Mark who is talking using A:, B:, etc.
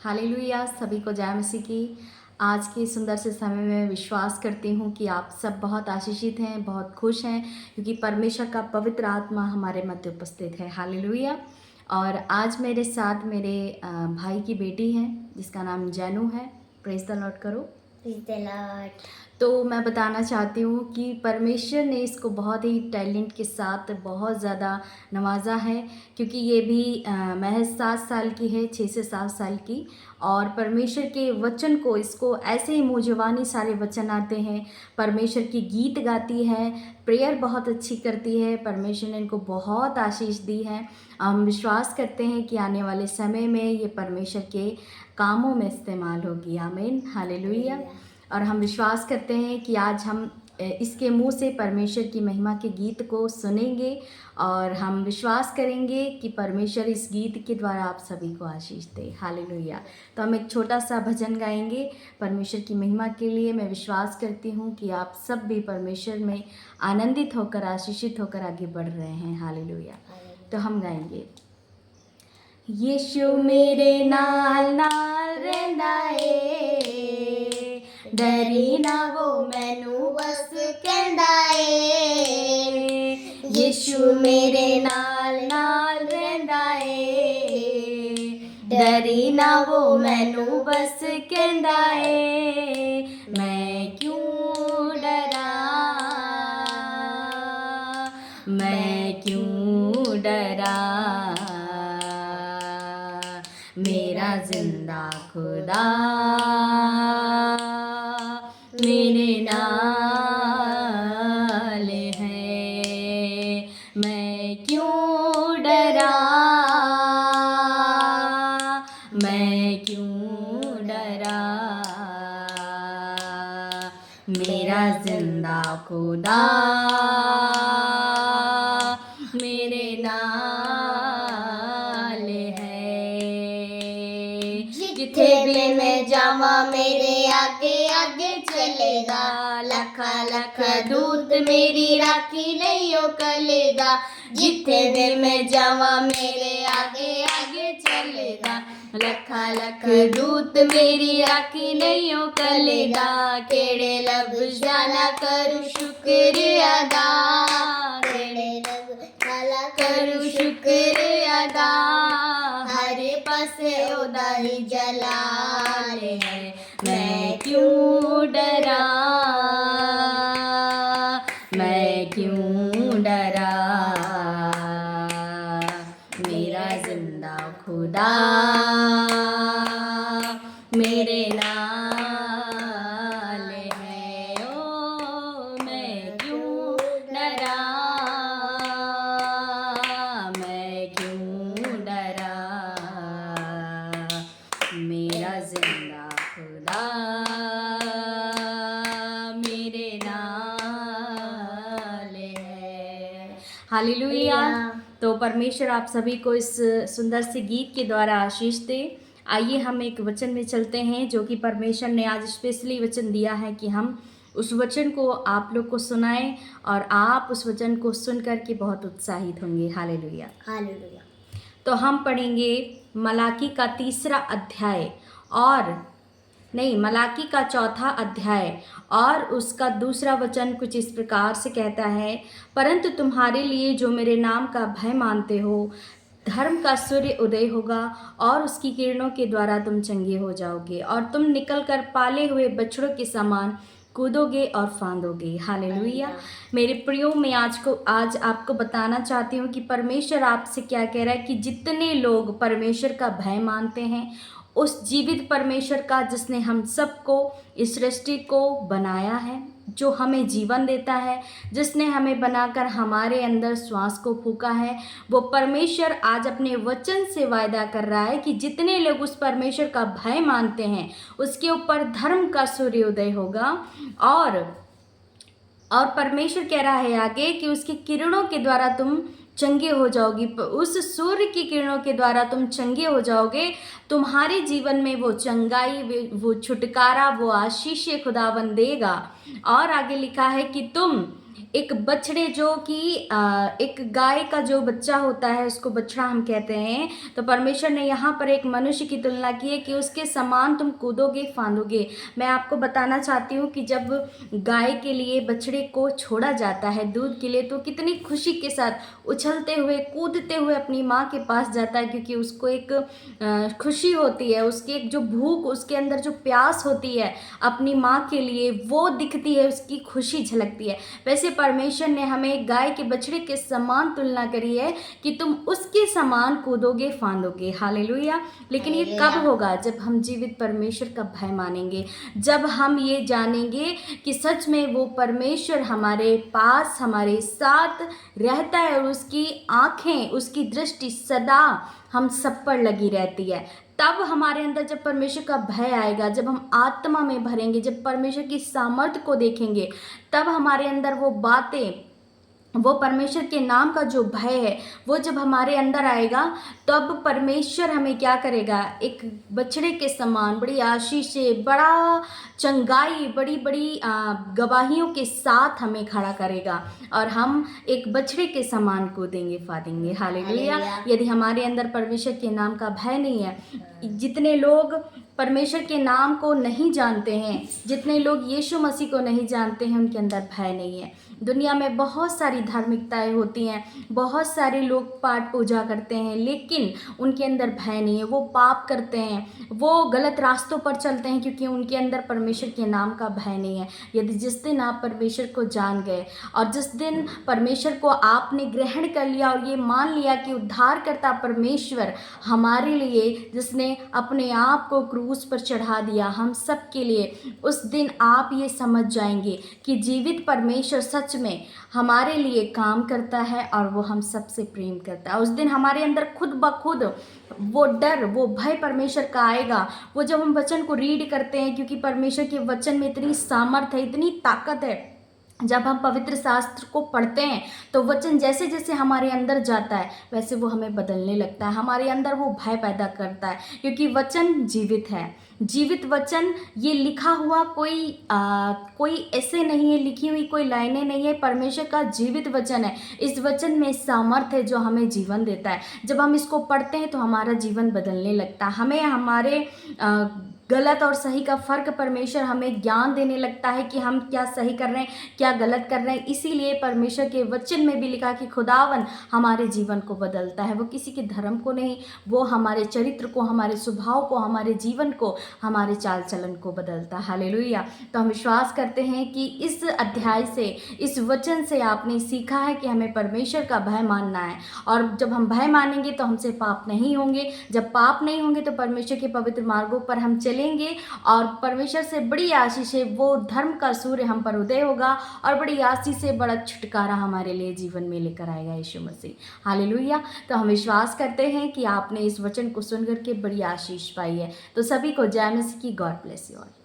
A: Hallelujah, सभी को जय मसीह की। आज के सुंदर से समय में विश्वास करती हूँ कि आप सब बहुत आशीषित हैं, बहुत खुश हैं, क्योंकि परमेश्वर का पवित्र आत्मा हमारे मध्य उपस्थित है। हालेलुया। और आज मेरे साथ मेरे भाई की बेटी है जिसका नाम जैनू है। प्रेज द लॉर्ड करो।
B: Praise the Lord.
A: तो मैं बताना चाहती हूँ कि परमेश्वर ने इसको बहुत ही टैलेंट के साथ बहुत ज़्यादा नवाजा है, क्योंकि ये भी महज 7 साल की है, 6 से 7 साल की। और परमेश्वर के वचन को इसको ऐसे ही मुँह ज़बानी सारे वचन आते हैं। परमेश्वर की गीत गाती है, प्रेयर बहुत अच्छी करती है। परमेश्वर ने इनको बहुत आशीष दी है। हम विश्वास करते हैं कि आने वाले समय में ये परमेश्वर के कामों में इस्तेमाल होगी। आमीन, हालेलुया। और हम विश्वास करते हैं कि आज हम इसके मुंह से परमेश्वर की महिमा के गीत को सुनेंगे और हम विश्वास करेंगे कि परमेश्वर इस गीत के द्वारा आप सभी को आशीष दे। हालेलुया। तो हम एक छोटा सा भजन गाएंगे परमेश्वर की महिमा के लिए। मैं विश्वास करती हूँ कि आप सब भी परमेश्वर में आनंदित होकर, आशीषित होकर आगे बढ़ रहे हैं। हालेलुया। तो हम गाएंगे। यीशु मेरे नाल नाल रहंदा ए, डरी ना वो मैनू बस कहंदा ए। यीशु मेरे नाल नाल रहंदा ए, डरी ना वो मैनू बस कहंदा ए। मैं क्यों डरा, मैं क्यों डरा, मेरा जिंदा खुदा मेरे नाल है। मैं क्यों डरा, मैं क्यों डरा, मेरा जिंदा खुदा मेरे नाल है। जिथे भी मैं जावा मेरे आगे आगे चलेगा, लखा लख दूत मेरी राखी नहीं कलेगा। जिथे भी मैं जावा मेरे आगे आगे चलेगा, लखा लख दूत मेरी राखी नहीं कलेगा। केड़े लफ्ज़ ना करूं शुक्र अदा, केड़े लफ्ज़ ना करूं शुक्र अदा, हर पासे ओदा ही जलाल है। मैं क्यों डरा, मैं क्यों डरा, मेरा जिंदा खुदा मेरे नाल है। ओ मैं क्यों डरा, मैं क्यों डरा, मेरा जिंदा खुदा मेरे नाल है। हालेलुया। तो परमेश्वर आप सभी को इस सुंदर से गीत के द्वारा आशीष दे। आइए हम एक वचन में चलते हैं जो कि परमेश्वर ने आज स्पेशली वचन दिया है कि हम उस वचन को आप लोग को सुनाएं और आप उस वचन को सुन कर के बहुत उत्साहित होंगे। Hallelujah,
B: hallelujah.
A: तो हम पढ़ेंगे मलाकी का 3 अध्याय और नहीं, मलाकी का 4 अध्याय और उसका 2 वचन कुछ इस प्रकार से कहता है। परंतु तुम्हारे लिए जो मेरे नाम का भय मानते हो, धर्म का सूर्य उदय होगा और उसकी किरणों के द्वारा तुम चंगे हो जाओगे और तुम निकलकर पाले हुए बछड़ों के समान कूदोगे और फांदोगे। हालेलुया। मेरे प्रियो, मैं आज आपको बताना चाहती हूँ कि परमेश्वर आपसे क्या कह रहा है कि जितने लोग परमेश्वर का भय मानते हैं, उस जीवित परमेश्वर का जिसने हम सबको, इस सृष्टि को बनाया है, जो हमें जीवन देता है, जिसने हमें बनाकर हमारे अंदर श्वास को फूंका है, वो परमेश्वर आज अपने वचन से वायदा कर रहा है कि जितने लोग उस परमेश्वर का भय मानते हैं, उसके ऊपर धर्म का सूर्योदय होगा और परमेश्वर कह रहा है आगे कि उसकी किरणों के द्वारा तुम चंगे हो जाओगी। उस सूर्य की किरणों के द्वारा तुम चंगे हो जाओगे। तुम्हारे जीवन में वो चंगाई, वो छुटकारा, वो आशीष खुदावन देगा। और आगे लिखा है कि तुम एक बछड़े जो कि एक गाय का जो बच्चा होता है उसको बछड़ा हम कहते हैं। तो परमेश्वर ने यहाँ पर एक मनुष्य की तुलना की है कि उसके समान तुम कूदोगे फांदोगे। मैं आपको बताना चाहती हूँ कि जब गाय के लिए बछड़े को छोड़ा जाता है दूध के लिए, तो कितनी खुशी के साथ उछलते हुए कूदते हुए अपनी माँ के पास जाता है, क्योंकि उसको एक खुशी होती है, उसकी एक जो भूख, उसके अंदर जो प्यास होती है अपनी माँ के लिए, वो दिखती है, उसकी खुशी झलकती है। वैसे परमेश्वर ने हमें एक गाय के बछड़े के समान तुलना करी है कि तुम उसके समान कूदोगे फांदोगे। हालेलुया। लेकिन ये कब होगा? जब हम जीवित परमेश्वर का भय मानेंगे, जब हम ये जानेंगे कि सच में वो परमेश्वर हमारे पास हमारे साथ रहता है और उसकी आंखें, उसकी दृष्टि सदा हम सब पर लगी रहती है। तब हमारे अंदर जब परमेश्वर का भय आएगा, जब हम आत्मा में भरेंगे, जब परमेश्वर की सामर्थ्य को देखेंगे, तब हमारे अंदर वो बातें, वो परमेश्वर के नाम का जो भय है वो जब हमारे अंदर आएगा, तब परमेश्वर हमें क्या करेगा? एक बछड़े के समान बड़ी आशीष से, बड़ा चंगाई, बड़ी बड़ी गवाहियों के साथ हमें खड़ा करेगा और हम एक बछड़े के समान कूदेंगे फादेंगे। हालेलुया। यदि हमारे अंदर परमेश्वर के नाम का भय नहीं है, जितने लोग परमेश्वर के नाम को नहीं जानते हैं, जितने लोग यीशु मसीह को नहीं जानते हैं, उनके अंदर भय नहीं है। दुनिया में बहुत सारी धार्मिकताएं होती हैं, बहुत सारे लोग पाठ पूजा करते हैं, लेकिन उनके अंदर भय नहीं है। वो पाप करते हैं, वो गलत रास्तों पर चलते हैं, क्योंकि उनके अंदर परमेश्वर के नाम का भय नहीं है। यदि जिस दिन आप परमेश्वर को जान गए और जिस दिन परमेश्वर को आपने ग्रहण कर लिया और ये मान लिया कि उद्धारकर्ता परमेश्वर हमारे लिए, जिसने अपने आप को क्रूस पर चढ़ा दिया हम सब के लिए, उस दिन आप ये समझ जाएंगे कि जीवित परमेश्वर सच में हमारे लिए काम करता है और वो हम सबसे प्रेम करता है। उस दिन हमारे अंदर खुद ब खुद वो डर, वो भय परमेश्वर का आएगा। वो जब हम वचन को रीड करते हैं, क्योंकि परमेश्वर के वचन में इतनी सामर्थ है, इतनी ताकत है। जब हम पवित्र शास्त्र को पढ़ते हैं तो वचन जैसे जैसे हमारे अंदर जाता है वैसे वो हमें बदलने लगता है, हमारे अंदर वो भय पैदा करता है, क्योंकि वचन जीवित है। जीवित वचन, ये लिखा हुआ कोई ऐसे नहीं है, लिखी हुई कोई लाइनें नहीं है, परमेश्वर का जीवित वचन है। इस वचन में सामर्थ्य है जो हमें जीवन देता है। जब हम इसको पढ़ते हैं तो हमारा जीवन बदलने लगता है, हमें हमारे गलत और सही का फ़र्क परमेश्वर हमें ज्ञान देने लगता है कि हम क्या सही कर रहे हैं, क्या गलत कर रहे हैं। इसीलिए परमेश्वर के वचन में भी लिखा कि खुदावन हमारे जीवन को बदलता है। वो किसी के धर्म को नहीं, वो हमारे चरित्र को, हमारे स्वभाव को, हमारे जीवन को, हमारे चाल चलन को बदलता है। हालेलुया। तो हम विश्वास करते हैं कि इस अध्याय से, इस वचन से आपने सीखा है कि हमें परमेश्वर का भय मानना है, और जब हम भय मानेंगे तो हमसे पाप नहीं होंगे। जब पाप नहीं होंगे तो परमेश्वर के पवित्र मार्गों पर हम चलेंगे और परमेश्वर से बड़ी आशीष से वो धर्म का सूर्य हम पर उदय होगा और बड़ी आशीष से बड़ा छुटकारा हमारे लिए जीवन में लेकर आएगा यीशु मसीह। हालेलुया। तो हम विश्वास करते हैं कि आपने इस वचन को सुनकर के बड़ी आशीष पाई है। तो सभी को जय मसीह की। God bless you all.